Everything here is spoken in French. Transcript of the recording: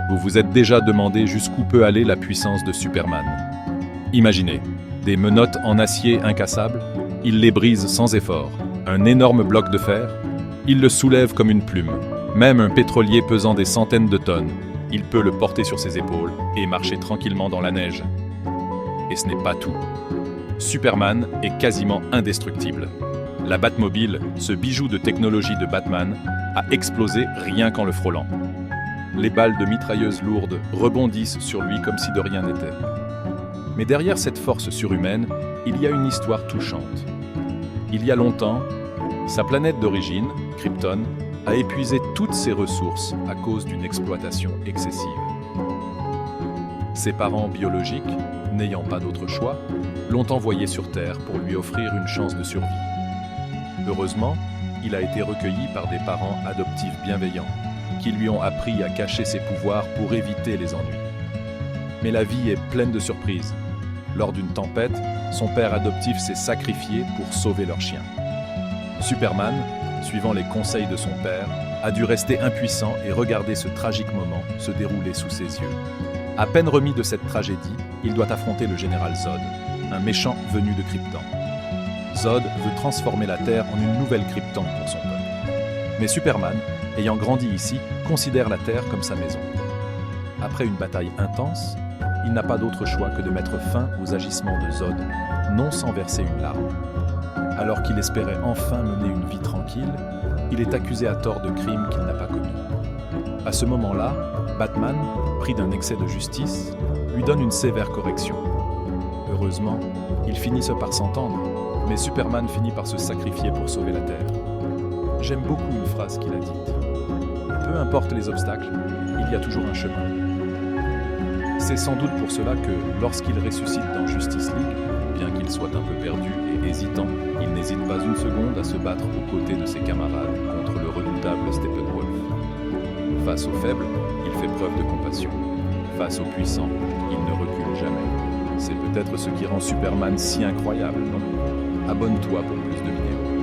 Vous vous êtes déjà demandé jusqu'où peut aller la puissance de Superman. Imaginez, des menottes en acier incassable, il les brise sans effort. Un énorme bloc de fer, il le soulève comme une plume. Même un pétrolier pesant des centaines de tonnes, il peut le porter sur ses épaules et marcher tranquillement dans la neige. Et ce n'est pas tout. Superman est quasiment indestructible. La Batmobile, ce bijou de technologie de Batman, a explosé rien qu'en le frôlant. Les balles de mitrailleuses lourdes rebondissent sur lui comme si de rien n'était. Mais derrière cette force surhumaine, il y a une histoire touchante. Il y a longtemps, sa planète d'origine, Krypton, a épuisé toutes ses ressources à cause d'une exploitation excessive. Ses parents biologiques, n'ayant pas d'autre choix, l'ont envoyé sur Terre pour lui offrir une chance de survie. Heureusement, il a été recueilli par des parents adoptifs bienveillants, qui lui ont appris à cacher ses pouvoirs pour éviter les ennuis. Mais la vie est pleine de surprises. Lors d'une tempête, son père adoptif s'est sacrifié pour sauver leur chien. Superman, suivant les conseils de son père, a dû rester impuissant et regarder ce tragique moment se dérouler sous ses yeux. À peine remis de cette tragédie, il doit affronter le général Zod, un méchant venu de Krypton. Zod veut transformer la Terre en une nouvelle Krypton pour son peuple. Mais Superman, ayant grandi ici, considère la Terre comme sa maison. Après une bataille intense, il n'a pas d'autre choix que de mettre fin aux agissements de Zod, non sans verser une larme. Alors qu'il espérait enfin mener une vie tranquille, il est accusé à tort de crimes qu'il n'a pas commis. À ce moment-là, Batman, pris d'un excès de justice, lui donne une sévère correction. Heureusement, ils finissent par s'entendre, mais Superman finit par se sacrifier pour sauver la Terre. J'aime beaucoup une phrase qu'il a dite. Peu importe les obstacles, il y a toujours un chemin. C'est sans doute pour cela que, lorsqu'il ressuscite dans Justice League, bien qu'il soit un peu perdu et hésitant, il n'hésite pas une seconde à se battre aux côtés de ses camarades contre le redoutable Steppenwolf. Face aux faibles, il fait preuve de compassion. Face aux puissants, il ne recule jamais. C'est peut-être ce qui rend Superman si incroyable, non? Abonne-toi pour plus de vidéos.